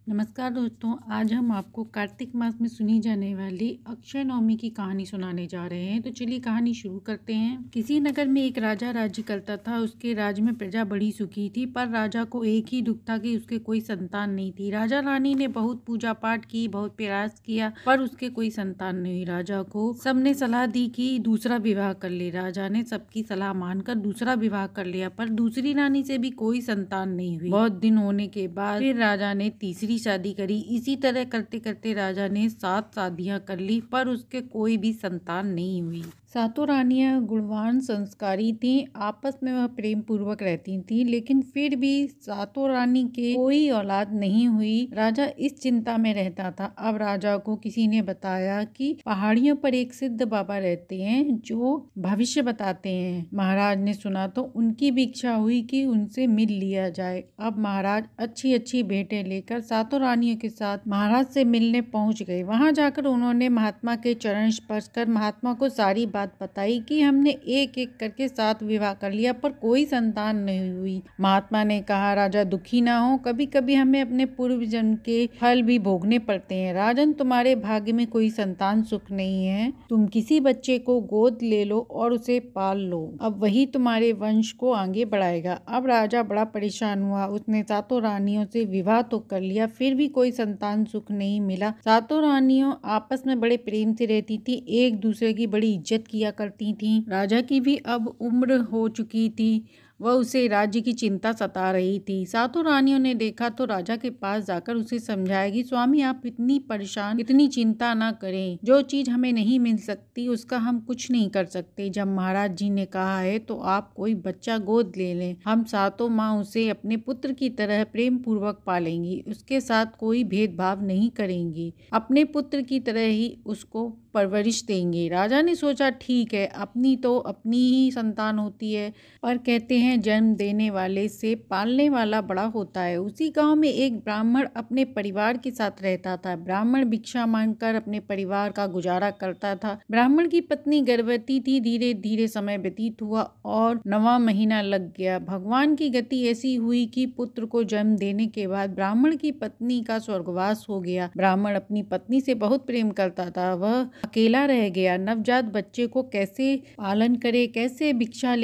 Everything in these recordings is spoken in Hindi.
नमस्कार दोस्तों, आज हम आपको कार्तिक मास में सुनी जाने वाली अक्षय नवमी की कहानी सुनाने जा रहे हैं। तो चलिए कहानी शुरू करते हैं। किसी नगर में एक राजा राज्य करता था। उसके राज्य में प्रजा बड़ी सुखी थी, पर राजा को एक ही दुख था कि उसके कोई संतान नहीं थी। राजा रानी ने बहुत पूजा पाठ की, बहुत प्रयास किया, पर उसके कोई संतान नहीं हुई। राजा को सबने सलाह दी कि दूसरा विवाह कर ले। राजा ने सबकी सलाह मानकर दूसरा विवाह कर लिया, पर दूसरी रानी से भी कोई संतान नहीं हुई। बहुत दिन होने के बाद फिर राजा ने तीसरी शादी करी। इसी तरह करते करते राजा ने 7 शादियां कर ली, पर उसके कोई भी संतान नहीं हुई। सातों रानियां गुणवान संस्कारी थीं। आपस में वह प्रेम पूर्वक रहती थीं, लेकिन फिर भी सातों रानी के कोई औलाद नहीं हुई। राजा इस चिंता में रहता था। अब राजा को किसी ने बताया कि पहाड़ियों पर एक सिद्ध बाबा रहते हैं जो भविष्य बताते हैं। महाराज ने सुना तो उनकी भी इच्छा हुई कि उनसे मिल लिया जाए। अब महाराज अच्छी अच्छी भेंटें लेकर सातों रानियों के साथ महाराज से मिलने पहुंच गए। वहां जाकर उन्होंने महात्मा के चरण स्पर्श कर महात्मा को सारी बात बताई कि हमने एक एक करके 7 विवाह कर लिया, पर कोई संतान नहीं हुई। महात्मा ने कहा, राजा दुखी ना हो, कभी कभी हमें अपने पूर्व जन्म के फल भी भोगने पड़ते हैं। राजन, तुम्हारे भाग्य में कोई संतान सुख नहीं है। तुम किसी बच्चे को गोद ले लो और उसे पाल लो। अब वही तुम्हारे वंश को आगे बढ़ाएगा। अब राजा बड़ा परेशान हुआ। उसने सातों रानियों से विवाह तो कर लिया, फिर भी कोई संतान सुख नहीं मिला। सातों रानियों आपस में बड़े प्रेम से रहती थी, एक दूसरे की बड़ी इज्जत किया करती थीं। राजा की भी अब उम्र हो चुकी थी। वह उसे राज्य की चिंता सता रही थी। सातों रानियों ने देखा तो राजा के पास जाकर उसे समझाया कि स्वामी, आप इतनी परेशान, इतनी चिंता ना करें। जो चीज हमें नहीं मिल सकती उसका हम कुछ नहीं कर सकते। जब महाराज जी ने कहा है तो आप कोई बच्चा गोद ले लें। हम सातों माँ उसे अपने पुत्र की तरह प्रेम पूर्वक पालेंगी, उसके साथ कोई भेदभाव नहीं करेंगी, अपने पुत्र की तरह ही उसको परवरिश देंगे। राजा ने सोचा, ठीक है, अपनी तो अपनी ही संतान होती है, पर कहते हैं जन्म देने वाले से पालने वाला बड़ा होता है। उसी गांव में एक ब्राह्मण अपने परिवार के साथ रहता था। ब्राह्मण भिक्षा मांगकर अपने परिवार का गुजारा करता था। ब्राह्मण की पत्नी गर्भवती थी। धीरे धीरे समय व्यतीत हुआ और 9वां महीना लग गया। भगवान की गति ऐसी हुई कि पुत्र को जन्म देने के बाद ब्राह्मण की पत्नी का स्वर्गवास हो गया। ब्राह्मण अपनी पत्नी से बहुत प्रेम करता था। वह अकेला रह गया। नवजात बच्चे को कैसे पालन करे, कैसे भिक्षा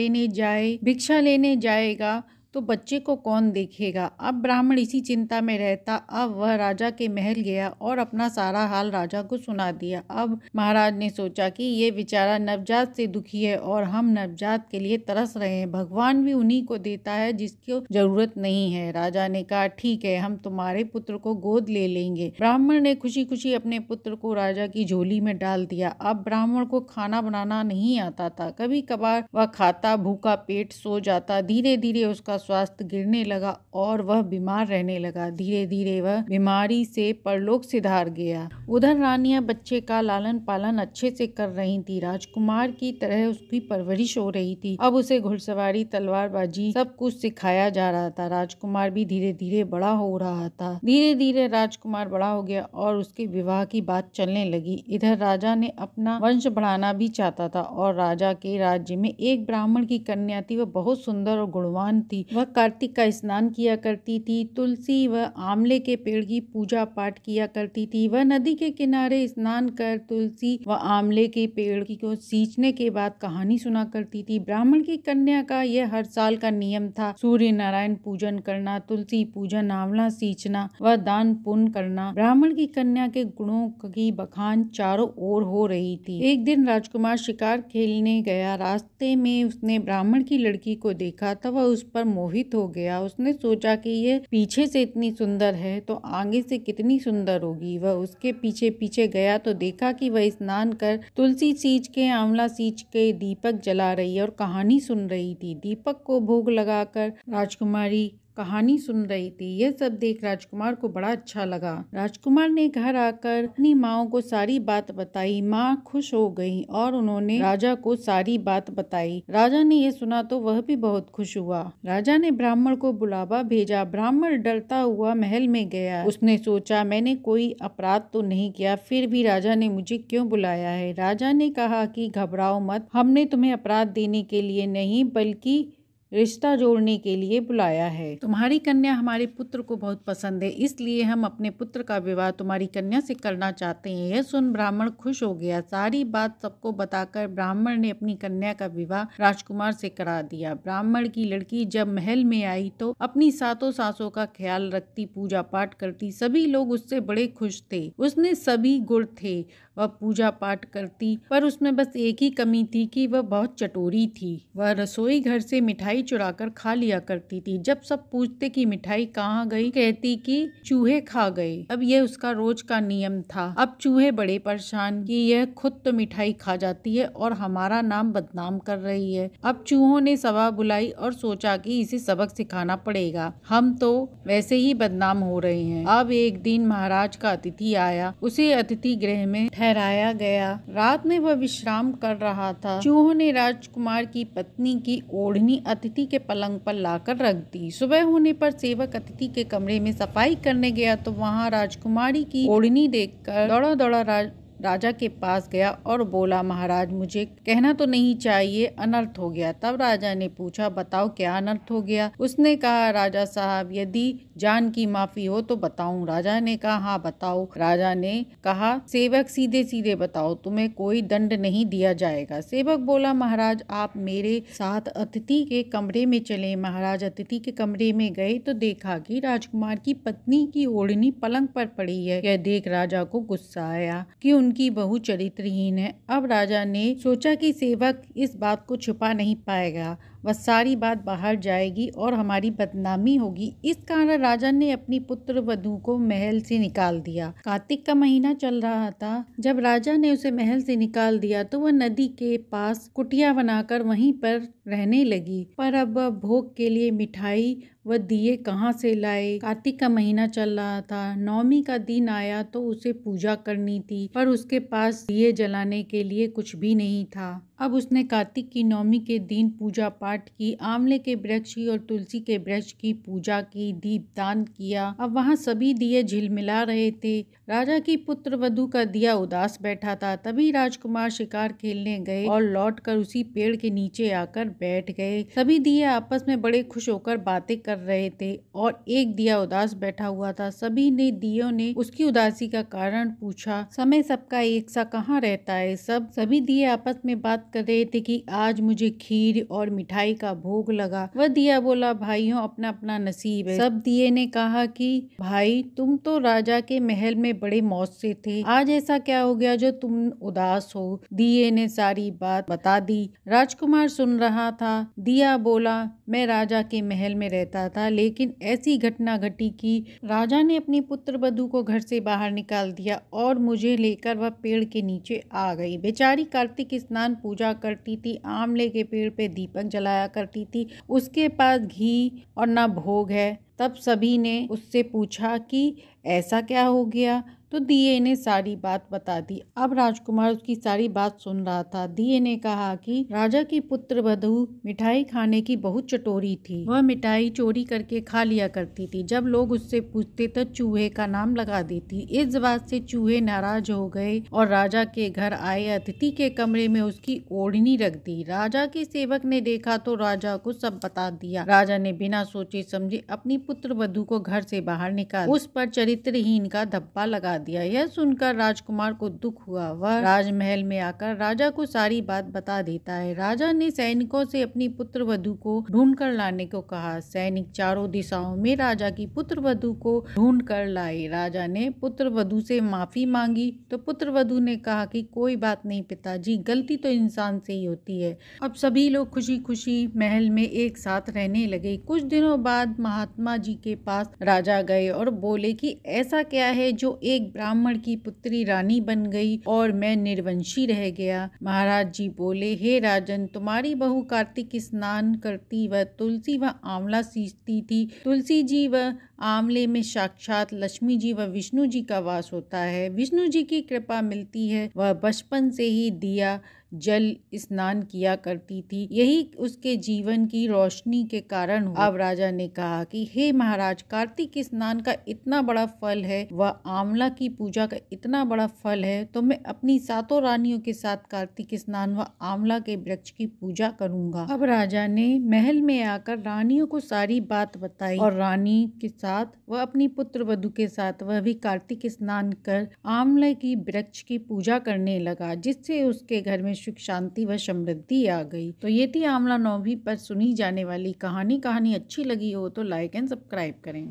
लेने जाएगा तो बच्चे को कौन देखेगा। अब ब्राह्मण इसी चिंता में रहता। अब वह राजा के महल गया और अपना सारा हाल राजा को सुना दिया। अब महाराज ने सोचा कि ये बेचारा नवजात से दुखी है और हम नवजात के लिए तरस रहे हैं। भगवान भी उन्हीं को देता है जिसको जरूरत नहीं है। राजा ने कहा, ठीक है, हम तुम्हारे पुत्र को गोद ले लेंगे। ब्राह्मण ने खुशी खुशी अपने पुत्र को राजा की झोली में डाल दिया। अब ब्राह्मण को खाना बनाना नहीं आता था। कभी कभार वह खाता, भूखा पेट सो जाता। धीरे धीरे उसका स्वास्थ्य गिरने लगा और वह बीमार रहने लगा। धीरे धीरे वह बीमारी से परलोक सिधार गया। उधर रानियां बच्चे का लालन पालन अच्छे से कर रही थी। राजकुमार की तरह उसकी परवरिश हो रही थी। अब उसे घुड़सवारी, तलवारबाजी सब कुछ सिखाया जा रहा था। राजकुमार भी धीरे धीरे बड़ा हो रहा था। धीरे धीरे राजकुमार बड़ा हो गया और उसके विवाह की बात चलने लगी। इधर राजा ने अपना वंश बढ़ाना भी चाहता था और राजा के राज्य में एक ब्राह्मण की कन्या थी। वह बहुत सुंदर और गुणवान थी। वह कार्तिक का स्नान किया करती थी। तुलसी व आंवले के पेड़ की पूजा पाठ किया करती थी। वह नदी के किनारे स्नान कर तुलसी व आंवले के पेड़ को सींचने के बाद कहानी सुना करती थी। ब्राह्मण की कन्या का यह हर साल का नियम था। सूर्य नारायण पूजन करना, तुलसी पूजन, आंवला सींचना व दान पुण्य करना। ब्राह्मण की कन्या के गुणों की बखान चारों ओर हो रही थी। एक दिन राजकुमार शिकार खेलने गया। रास्ते में उसने ब्राह्मण की लड़की को देखा तो वह उस पर मोहित हो गया। उसने सोचा कि यह पीछे से इतनी सुंदर है तो आगे से कितनी सुंदर होगी। वह उसके पीछे पीछे गया तो देखा कि वह स्नान कर तुलसी सींच के, आंवला सींच के दीपक जला रही है और कहानी सुन रही थी। दीपक को भोग लगाकर राजकुमारी कहानी सुन रही थी। यह सब देख राजकुमार को बड़ा अच्छा लगा। राजकुमार ने घर आकर अपनी माँ को सारी बात बताई। माँ खुश हो गई और उन्होंने राजा को सारी बात बताई। राजा ने यह सुना तो वह भी बहुत खुश हुआ। राजा ने ब्राह्मण को बुलावा भेजा। ब्राह्मण डरता हुआ महल में गया। उसने सोचा, मैंने कोई अपराध तो नहीं किया, फिर भी राजा ने मुझे क्यों बुलाया है। राजा ने कहा कि घबराओ मत, हमने तुम्हें अपराध देने के लिए नहीं बल्कि रिश्ता जोड़ने के लिए बुलाया है। तुम्हारी कन्या हमारे पुत्र को बहुत पसंद है, इसलिए हम अपने पुत्र का विवाह तुम्हारी कन्या से करना चाहते हैं। यह सुन ब्राह्मण खुश हो गया। सारी बात सबको बताकर ब्राह्मण ने अपनी कन्या का विवाह राजकुमार से करा दिया। ब्राह्मण की लड़की जब महल में आई तो अपनी सातों सासों का ख्याल रखती, पूजा पाठ करती। सभी लोग उससे बड़े खुश थे। उसने सभी गुण थे, वह पूजा पाठ करती, पर उसमें बस एक ही कमी थी कि वह बहुत चटोरी थी। वह रसोई घर से मिठाई चुराकर खा लिया करती थी। जब सब पूछते कि मिठाई कहाँ गई, कहती कि चूहे खा गए। अब यह उसका रोज का नियम था। अब चूहे बड़े परेशान कि यह खुद तो मिठाई खा जाती है और हमारा नाम बदनाम कर रही है। अब चूहों ने सभा बुलाई और सोचा कि इसे सबक सिखाना पड़ेगा, हम तो वैसे ही बदनाम हो रहे हैं। अब एक दिन महाराज का अतिथि आया, उसे अतिथि गृह में ठहराया गया। रात में वह विश्राम कर रहा था। चूहों ने राजकुमार की पत्नी की ओढ़नी अतिथि के पलंग पर लाकर रख दी। सुबह होने पर सेवक अतिथि के कमरे में सफाई करने गया तो वहां राजकुमारी की ओढ़नी देखकर दौड़ा दौड़ा राजा के पास गया और बोला, महाराज मुझे कहना तो नहीं चाहिए, अनर्थ हो गया। तब राजा ने पूछा, बताओ क्या अनर्थ हो गया। उसने कहा, राजा साहब यदि जान की माफी हो तो बताऊं। राजा ने कहा, हाँ बताओ। राजा ने कहा, सेवक सीधे सीधे बताओ, तुम्हें कोई दंड नहीं दिया जाएगा। सेवक बोला, महाराज आप मेरे साथ अतिथि के कमरे में चले। महाराज अतिथि के कमरे में गए तो देखा कि राजकुमार की पत्नी की ओढ़नी पलंग पर पड़ी है। यह देख राजा को गुस्सा आया कि उनकी बहू चरित्रहीन है। अब राजा ने सोचा कि सेवक इस बात को छुपा नहीं पाएगा, वह सारी बात बाहर जाएगी और हमारी बदनामी होगी। इस कारण राजा ने अपनी पुत्र वधू को महल से निकाल दिया। कार्तिक का महीना चल रहा था। जब राजा ने उसे महल से निकाल दिया तो वह नदी के पास कुटिया बनाकर वहीं पर रहने लगी। पर अब वह भोग के लिए मिठाई वह दिए कहाँ से लाए। कार्तिक का महीना चल रहा था। नवमी का दिन आया तो उसे पूजा करनी थी, पर उसके पास दिए जलाने के लिए कुछ भी नहीं था। अब उसने कार्तिक की नवमी के दिन पूजा पाठ की, आंवले के वृक्ष की और तुलसी के वृक्ष की पूजा की, दीपदान किया। अब वहाँ सभी दिए झिलमिला रहे थे। राजा की पुत्र वधू का दिया उदास बैठा था। तभी राजकुमार शिकार खेलने गए और लौटकर उसी पेड़ के नीचे आकर बैठ गए। सभी दिए आपस में बड़े खुश होकर बातें कर रहे थे और एक दिया उदास बैठा हुआ था। सभी ने दियों ने उसकी उदासी का कारण पूछा। समय सबका एक सा कहाँ रहता है। सभी दिए आपस में बात कर रहे थे कि आज मुझे खीर और मिठाई का भोग लगा। वह दिया बोला, भाइयों अपना अपना नसीब है। सब दिए ने कहा कि भाई तुम तो राजा के महल में बड़े मौज से थे, आज ऐसा क्या हो गया जो तुम उदास हो। दिए ने सारी बात बता दी। राजकुमार सुन रहा था। दिया बोला, मैं राजा के महल में रहता था, लेकिन ऐसी घटना घटी कि राजा ने अपनी पुत्र वधू को घर से बाहर निकाल दिया और मुझे लेकर वह पेड़ के नीचे आ गई। बेचारी कार्तिक स्नान पूजा करती थी, आंवले के पेड़ पे दीपक जलाया करती थी, उसके पास घी और न भोग है। तब सभी ने उससे पूछा कि ऐसा क्या हो गया, तो दिए ने सारी बात बता दी। अब राजकुमार उसकी सारी बात सुन रहा था। दिए ने कहा कि राजा की पुत्र वधू मिठाई खाने की बहुत चटोरी थी। वह मिठाई चोरी करके खा लिया करती थी। जब लोग उससे पूछते तो चूहे का नाम लगा देती। इस बात से चूहे नाराज हो गए और राजा के घर आए अतिथि के कमरे में उसकी ओढ़नी रख दी। राजा के सेवक ने देखा तो राजा को सब बता दिया। राजा ने बिना सोचे समझे अपनी पुत्र वधू को घर से बाहर निकाल उस पर चरित्रहीन का धब्बा लगा दिया। यह सुनकर राजकुमार को दुख हुआ। वह राजमहल में आकर राजा को सारी बात बता देता है। राजा ने सैनिकों से अपनी पुत्र वधू को ढूंढ कर लाने को कहा। सैनिक चारों दिशाओं में राजा की पुत्र वधू को ढूंढ कर लाए। राजा ने पुत्र वधू से माफी मांगी तो पुत्र वधू ने कहा कि कोई बात नहीं पिताजी, गलती तो इंसान से ही होती है। अब सभी लोग खुशी खुशी महल में एक साथ रहने लगे। कुछ दिनों बाद महात्मा जी के पास राजा गए और बोले कि ऐसा क्या है जो एक ब्राह्मण की पुत्री रानी बन गई और मैं निर्वंशी रह गया। महाराज जी बोले, हे राजन, तुम्हारी बहू कार्तिक स्नान करती व तुलसी व आंवला सींचती थी। तुलसी जी व आंवले में साक्षात लक्ष्मी जी व विष्णु जी का वास होता है। विष्णु जी की कृपा मिलती है। वह बचपन से ही दिया जल स्नान किया करती थी। यही उसके जीवन की रोशनी के कारण हुआ। अब राजा ने कहा कि हे महाराज, कार्तिक स्नान का इतना बड़ा फल है, वह आंवला की पूजा का इतना बड़ा फल है, तो मैं अपनी 7 रानियों के साथ कार्तिक स्नान व आंवला के वृक्ष की पूजा करूंगा। अब राजा ने महल में आकर रानियों को सारी बात बताई और रानी के साथ वह अपनी पुत्र वधू के साथ वह भी कार्तिक स्नान कर आंवले की वृक्ष की पूजा करने लगा, जिससे उसके घर में सुख शांति व समृद्धि आ गई। तो ये थी आंवला नवमी पर सुनी जाने वाली कहानी। कहानी अच्छी लगी हो तो लाइक एंड सब्सक्राइब करें।